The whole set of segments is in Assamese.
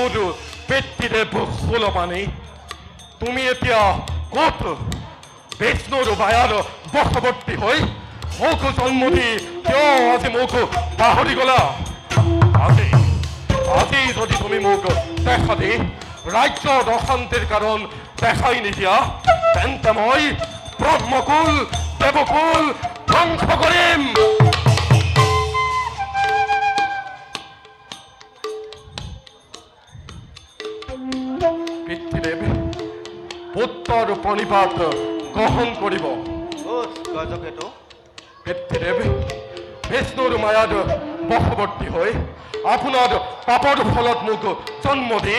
মোৰ পেট্টিদেৱ সুলপানী তুমি এতিয়া ক'ত বিষ্ণুৰ বায়াৰ বশৱৰ্তী হৈ মোক জন্ম দি কিয় আজি মোক পাহৰি গলা আজি আজি যদি তুমি মোক দেখা দি ৰাজ্যৰ অশান্তিৰ কাৰণ দেখাই নিদিয়া তেন্তে মই ব্ৰহ্মকুল দেৱকুল ধ্বংস কৰিম পিতৃদেৱ পুত্ৰৰ প্ৰণিপাত গ্ৰহণ কৰিব পিতৃদেৱ বিষ্ণুৰ মায়াত বশৱৰ্তী হৈ আপোনাৰ পাপৰ ফলত মোক জন্ম দি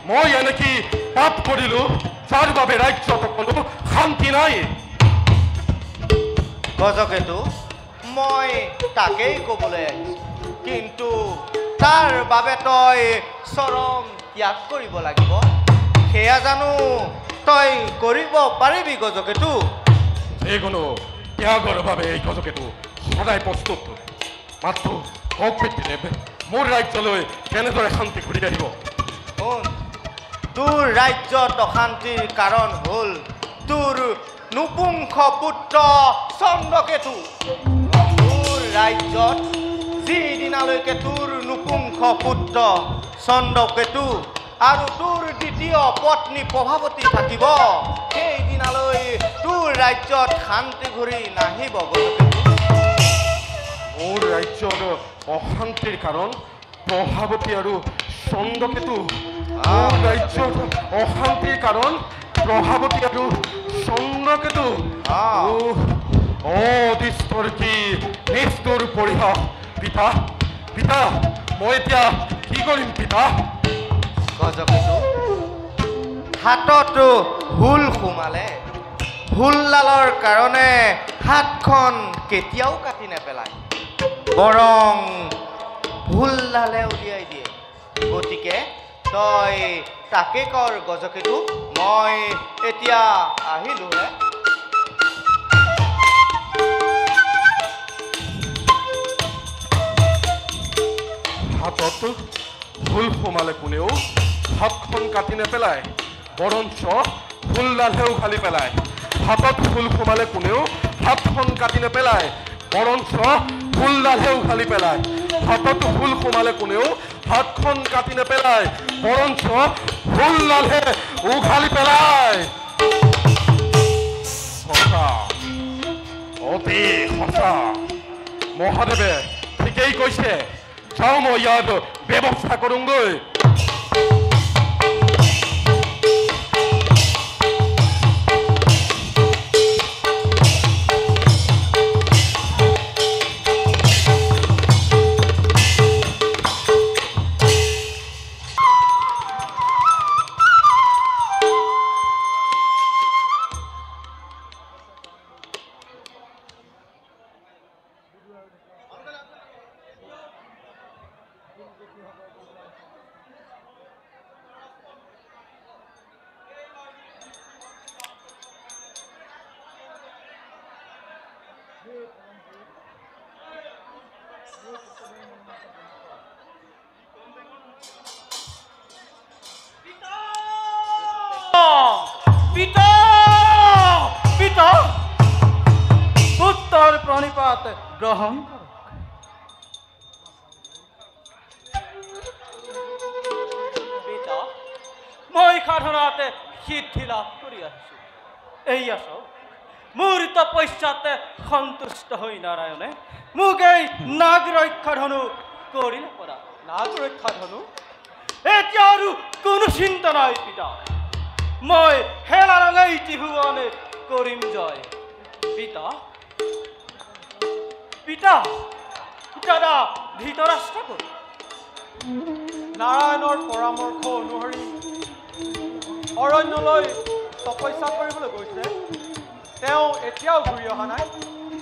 মই এনেকি পাপ কৰিলো যাৰ বাবে ৰাজ্যত কোনো শান্তি নাই গজকেতু মই তাকেই ক'বলৈ আহিছোঁ কিন্তু তাৰ বাবে তই চৰম ত্যাগ কৰিব লাগিব সেয়া জানো তই কৰিব পাৰিবি গজকেতু যিকোনো ত্যাগৰ বাবে এই গজকেতু সদায় প্ৰস্তুত মাত্ৰ কওক পিতৃদেৱ মোৰ ৰাজ্যলৈ কেনেদৰে শান্তি ঘূৰি আহিব শুন তোৰ ৰাজ্যত অশান্তিৰ কাৰণ হ'ল তোৰ নপুংস পুত্ৰ চন্দ্ৰকেতু তোৰ ৰাজ্যত যিদিনালৈকে তোৰ নপুংস পুত্ৰ চন্দ্ৰকেতু আৰু তোৰ দ্বিতীয় পত্নী প্ৰভাৱতী থাকিব সেইদিনালৈ তোৰ ৰাজ্যত শান্তি ঘূৰি নাহিব মোৰ ৰাজ্যৰ অশান্তিৰ কাৰণ প্ৰভাৱতী আৰু চন্দ্ৰকেতু মোৰ ৰাজ্যৰ অশান্তিৰ কাৰণ প্ৰভাৱতী আৰু চন্দ্ৰকেতু অদৃষ্টৰ কি নিষ্ঠুৰ পৰিহাস পিতা পিতা মই এতিয়া কি কৰিম পিতা গজকেতু হাতত হুল সোমালে হুলডালৰ কাৰণে হাতখন কেতিয়াও কাটি নেপেলায় বৰং হুলডালে উলিয়াই দিয়ে গতিকে তই তাকে কৰ গজকেতু মই এতিয়া আহিলোহে হাতত হুল সোমালে কোনেও হাতখন কাটি নেপেলায় বৰঞ্চ হুলডালহে উঘালি পেলায় হাতত হুল সোমালে কোনেও হাতখন কাটি নেপেলায় বৰঞ্চ হুলডালহে উঘালি পেলায় হাতত হুল সোমালে কোনেও হাতখন কাটি নেপেলায় বৰঞ্চ হুলডালহে উঘালি পেলায় সঁচা অতি সঁচা মহাদেৱে ঠিকেই কৈছে যাওঁ মই ইয়াত ব্যৱস্থা কৰোঁগৈ পুত্ৰৰ প্ৰণিপাত গ্ৰহণ মই সাধনাতে সিদ্ধি লাভ কৰি আহিছোঁ এইয়া চাওক মোৰ তপস্যাতে সন্তুষ্ট হৈ নাৰায়ণে মোক এই নাগ ৰক্ষা ধনু কৰিলে পৰা নাগ ৰক্ষা ধনু এতিয়া আৰু কোনো চিন্তা নাই পিতা মই হেলা ৰঙাই ত্ৰিভুৱনে কৰিম জয় পিতা পিতা দাদা ধৃতৰাষ্ট্ৰ ক'ত নাৰায়ণৰ পৰামৰ্শ অনুসৰি অৰণ্যলৈ তপস্যা কৰিবলৈ গৈছে তেওঁ এতিয়াও ঘূৰি অহা নাই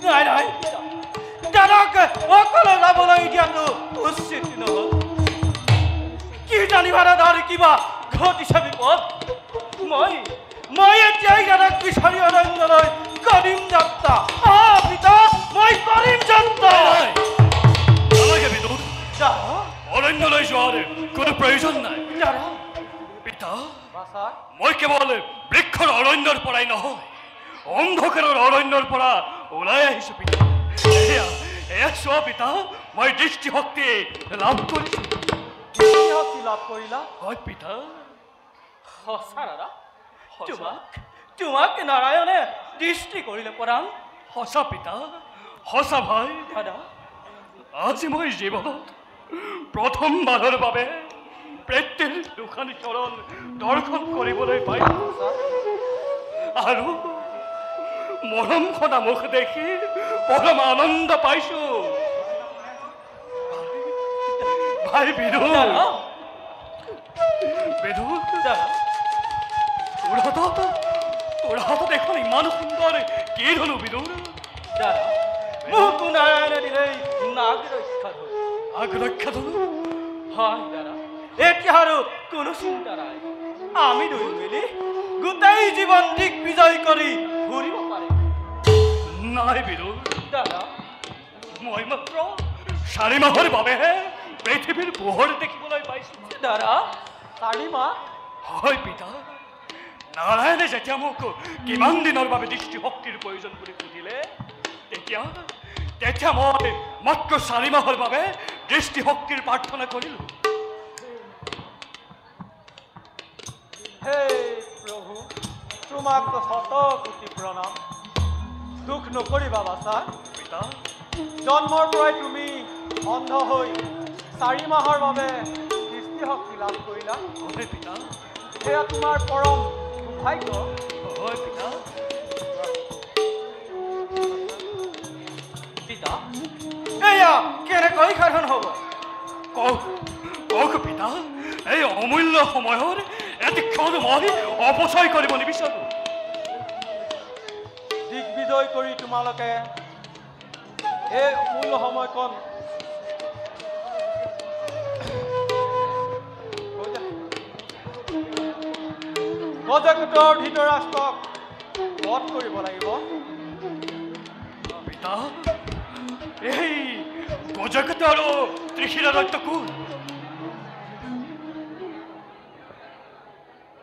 নাই নাই দাদাক অকলে যাবলৈ দিয়াটো উচিত নহ'ল কি জানিবা দাদাৰ কিবা ঘটিছে বিপদ মই এতিয়াই দাদাক বিচাৰি অৰণ্যলৈ কৰিম যাত্ৰা পিতা মই কৰিম যাত্ৰা নালাগে বিদুৰ অৰণ্যলৈ যোৱাৰ কোনো প্ৰয়োজন নাই দাদা বাছা মই কেৱল বৃক্ষৰ অৰণ্যৰ পৰাই নহয় অন্ধকাৰৰ অৰণ্যৰ পৰা ওলাই আহিছো পিতা এয়া চোৱা পিতা মই দৃষ্টিশক্তি লাভ কৰিছো দৃষ্টিশক্তি লাভ কৰিলা হয় পিতা সঁচা দাদা তোমাক নাৰায়ণে দৃষ্টি কৰিলে পৰাণ সঁচা পিতা সঁচা ভাই দাদা আজি মই জীৱনত প্ৰথমবাৰৰ বাবে প্ৰত্যেক দুখন চৰণ দৰ্শন কৰিবলৈ পাইছো আৰু মৰম খনা মুখ দেখি পৰম আনন্দ পাইছো ভাই বিদু দাদা বিদু দাদা তোৰ হাতত এখন ইমান সুন্দৰ কি ধনু বিদু দাদা মোক নাৰায়ণে দিলেই নাগ ৰক্ষা ধৰি আগ্ৰক্ষা ধনু হয় দাদা এতিয়া আৰু কোনো চিন্তা নাই আমি দুয়ো মিলি গোটেই জীৱন দিগ্বিজয় কৰি ঘূৰিব পাৰিম নাই বিদু দাদা মই মাত্ৰ 4 মাহৰ বাবেহে পৃথিৱীৰ পোহৰ দেখিবলৈ পাইছো দাদা 4 মাহ হয় পিতা নাৰায়ণে যেতিয়া মোক কিমান দিনৰ বাবে দৃষ্টিশক্তিৰ প্ৰয়োজন বুলি সুধিলে তেতিয়া মই মাত্ৰ 4 মাহৰ বাবে দৃষ্টিশক্তিৰ প্ৰাৰ্থনা কৰিলো হে প্ৰভু তোমাক শত কোটি প্ৰণাম দুখ নকৰিবা বাছা পিতা জন্মৰ পৰাই তুমি অন্ধ হৈ 4 মাহৰ বাবে দৃষ্টিশক্তি লাভ কৰিলা হয় পিতা সেয়া তোমাৰ পৰম সৌভাগ্য হয় পিতা পিতা এয়া কেনেকৈ সাধন হ'ব কওক পিতা এই অমূল্য সময়ৰ এটি ক্ষণ মই অপচয় কৰিব নিবিচাৰো দিগ্বিজয় কৰি তোমালোকে এই মূল সময়কণ গজকুটৰ ধৃতৰাষ্ট্ৰক বধ কৰিব লাগিব পিতা এই গজগত আৰু ত্ৰিশিৰা দত্ত কোন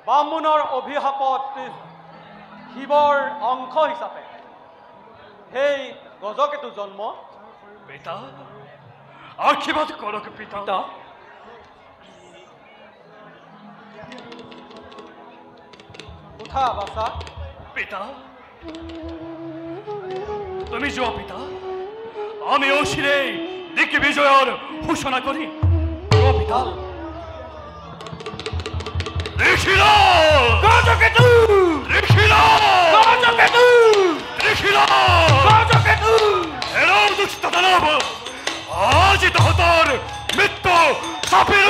বামুণৰ অভিশাপত শিৱৰ অংশ হিচাপে সেই গজকেতু জন্ম পিতা আশীৰ্বাদ কৰক পিতা উঠা বাছা পিতা তুমি যোৱা পিতা আমি অচিৰেই দিগ্বিজয়ৰ ঘোষণা কৰি যোৱা পিতা ত্ৰিশিৰা গজকেতু ত্ৰিশিৰা গজকেতু ত্ৰিশিৰা গজকেতু হেৰৌ দুষ্ট দানৱ আজি তহঁতৰ মৃত্যু চাপি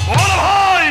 বল ভাই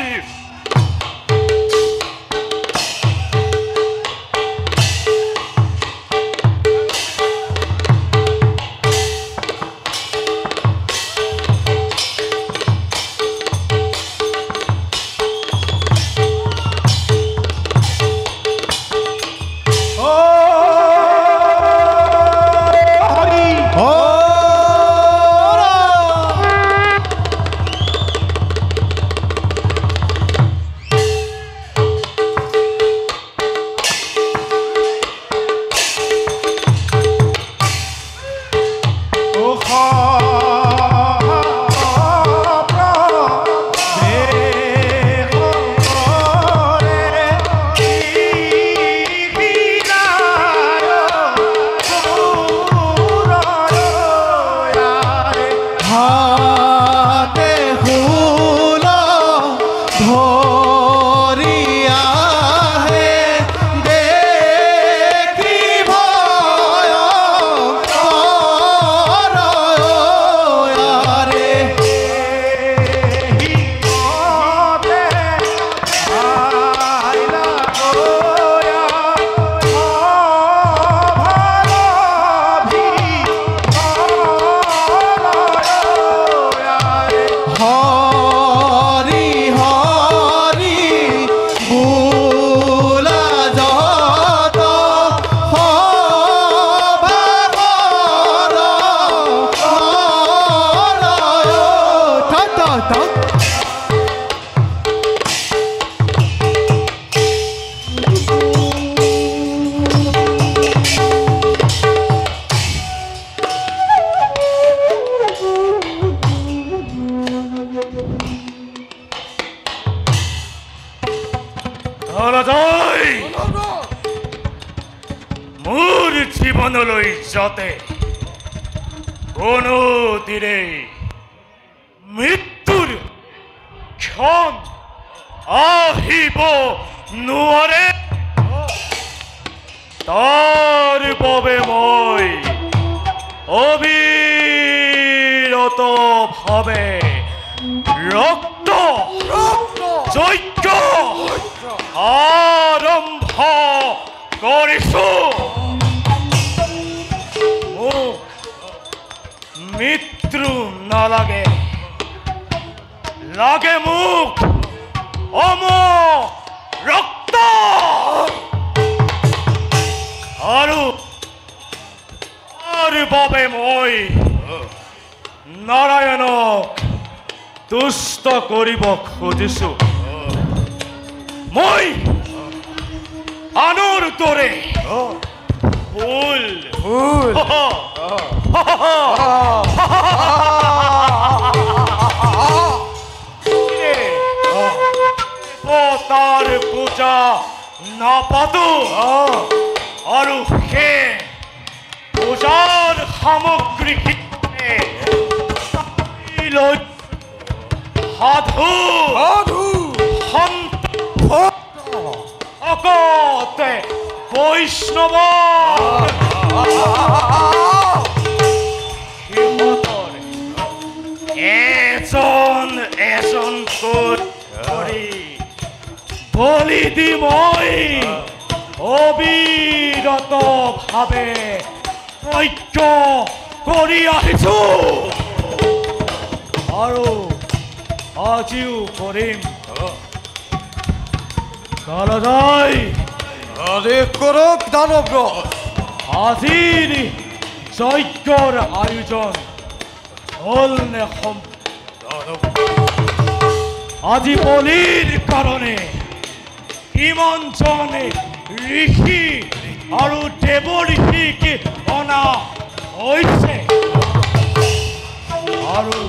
জীৱনলৈ যাতে কোনোদিনে মৃত্যুৰ ক্ষণ আহিব নোৱাৰে তাৰ বাবে মই অবিৰতভাৱে ৰক্ত যজ্ঞ আৰম্ভ কৰিছো মোক মৃত্যু নালাগে লাগে মোক অমৰ ৰক্ত আৰু তাৰ বাবে মই নাৰায়ণক তুষ্ট কৰিব খুজিছো মই আনৰ দৰে ফুল তাৰ পূজা নাপাতো আৰু সেই পূজাৰ সামগ্ৰী লৈ সাধু ভকতে বৈষ্ণৱ সিহঁতৰ এজন এজন কৰি বলি দি মই অবিৰতভাৱে যজ্ঞ কৰি আহিছো আৰু আজিও কৰিম কালজয় আদেশ কৰক দানৱৰাজ। আজিৰ যজ্ঞৰ আয়োজন হ'ল নে আজি বলিৰ কাৰণে কিমানজন ঋষি আৰু দেৱ ঋষিক অনা হৈছে আৰু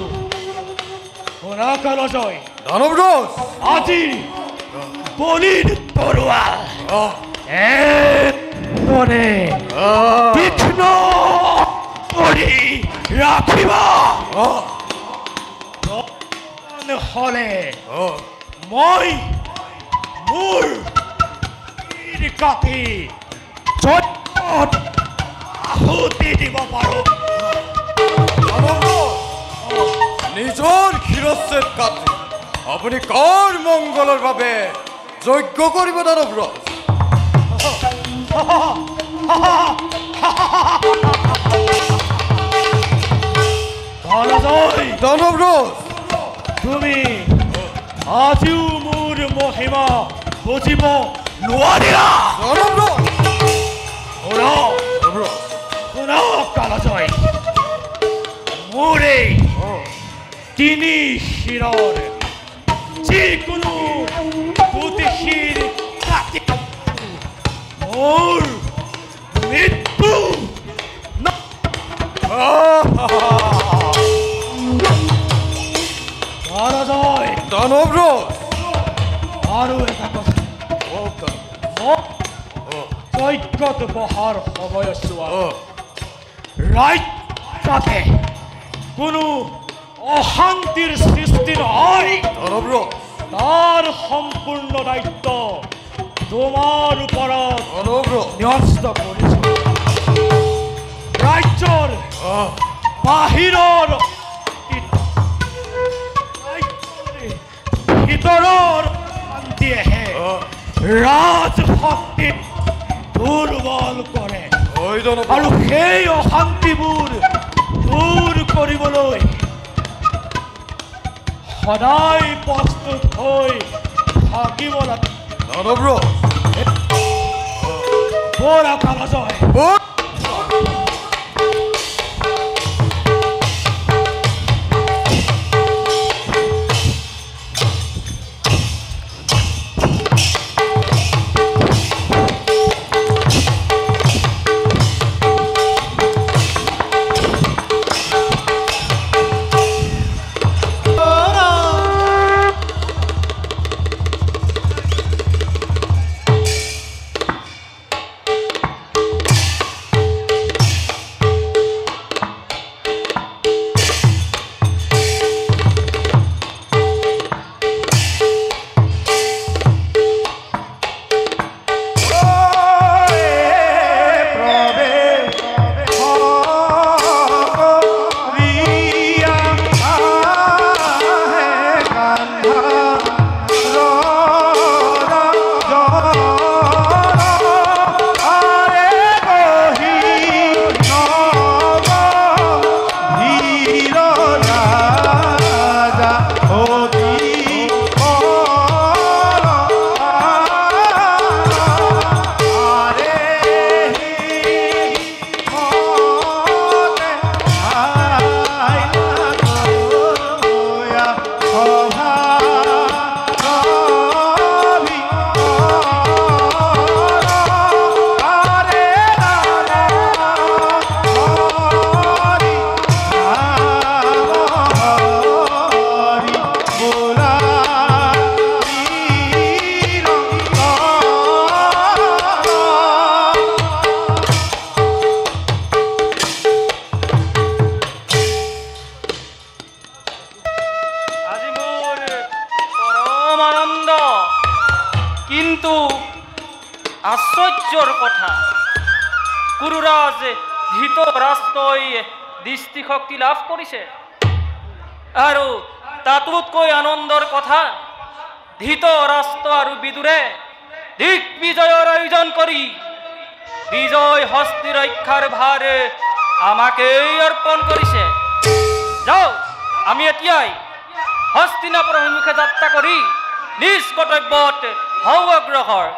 শুনা কালজয় দানৱৰাজ আজি বলিৰ তৰোৱাল একদৰে তীক্ষ্ণ কৰি ৰাখিবা নহ'লে মই মোৰ কাটি যজ্ঞত আহুতি দিব পাৰোঁ নিজৰ শিৰচ্ছেদ কাটি আপুনি কাৰ মংগলৰ বাবে যজ্ঞ কৰিব দানৱৰাজ? দানৱৰাজ তুমি আজিও মোৰ মহিমা বুজিব নোৱাৰিলা শুনা কালজয় মোৰ এই তিনি শিৰৰ যিকোনো দুটি শিৰ কাটি মোৰ মৃত্যু কালজয় দানৱৰাজ আৰু এটা কথা যজ্ঞত বহাৰ সময়ছোৱা ৰাজ্যতে কোনো অশান্তিৰ সৃষ্টি নহয় দানৱৰাজ তাৰ সম্পূৰ্ণ দায়িত্ব তোমাৰ ওপৰত ন্যস্ত কৰিছো ৰাজ্যৰ বাহিৰৰ ভিতৰৰ শান্তিয়েহে ৰাজশক্তি দুৰ্বল কৰে আৰু সেই অশান্তিবোৰ দূৰ কৰিবলৈ সদায় প্ৰস্তুত হৈ থাকিব লাগে বৰা কালজয় আশ্চৰ্যৰ কথা কুৰুৰাজ ধৃতৰাষ্ট্ৰই দৃষ্টিশক্তি লাভ কৰিছে আৰু তাতোতকৈ আনন্দৰ কথা ধৃতৰাষ্ট্ৰ আৰু বিদুৰে দিগ্বিজয়ৰ আয়োজন কৰি বিজয় হস্তি ৰক্ষাৰ ভাৰ আমাকেই অৰ্পণ কৰিছে। যাও আমি এতিয়াই হস্তিনাপুৰৰ সন্মুখে যাত্ৰা কৰি নিজ কৰ্তব্যত হওঁ অগ্ৰসৰ।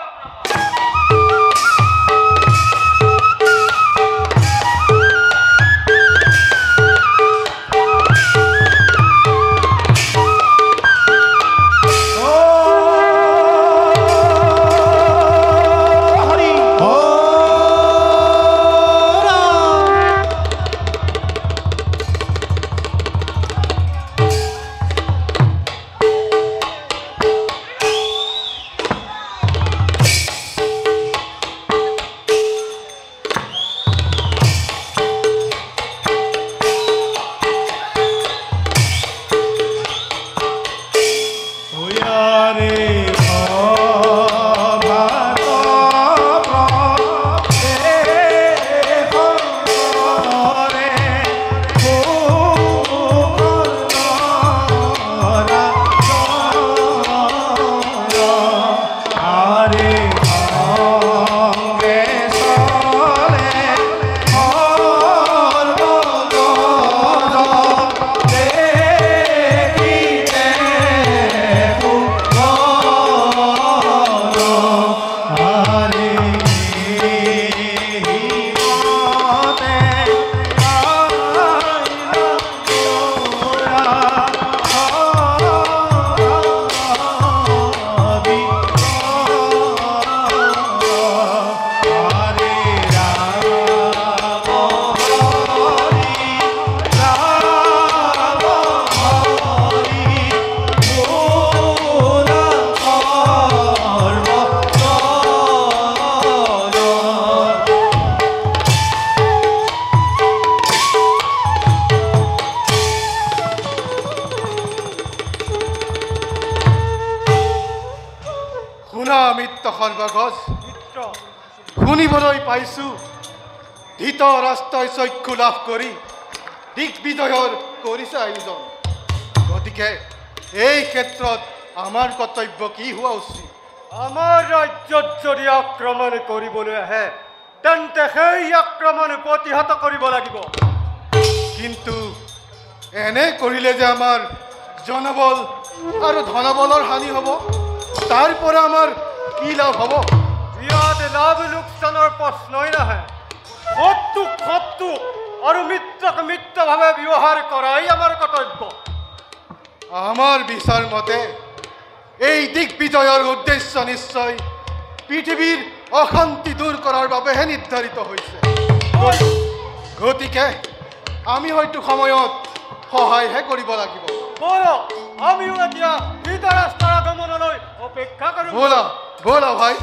শুনিবলৈ পাইছোঁ ধৃতৰাষ্ট্ৰই চক্ষু লাভ কৰি দিগ্বিজয়ৰ কৰিছে আয়োজন। গতিকে এই ক্ষেত্ৰত আমাৰ কৰ্তব্য কি হোৱা উচিত? আমাৰ ৰাজ্যত যদি আক্ৰমণ কৰিবলৈ আহে তেন্তে সেই আক্ৰমণ প্ৰতিহত কৰিব লাগিব। কিন্তু এনে কৰিলে যে আমাৰ জনবল আৰু ধনবলৰ হানি হ'ব, তাৰ পৰা আমাৰ কি লাভ হ'ব? ইয়াত লাভ লোকচানৰ প্ৰশ্নই নাহে। শত্ৰু আৰু মিত্ৰক মিত্ৰভাৱে ব্যৱহাৰ কৰাই আমাৰ কৰ্তব্য। আমাৰ বিচাৰ মতে এই দিগ্বিজয়ৰ উদ্দেশ্য নিশ্চয় পৃথিৱীৰ অশান্তি দূৰ কৰাৰ বাবেহে নিৰ্ধাৰিত হৈছে। গতিকে আমি হয়তো সময়ত সহায়হে কৰিব লাগিব। আমিও এতিয়া ধৃতৰাষ্ট্ৰৰ আগমনলৈ অপেক্ষা কৰোঁ। ব'লা ভাই।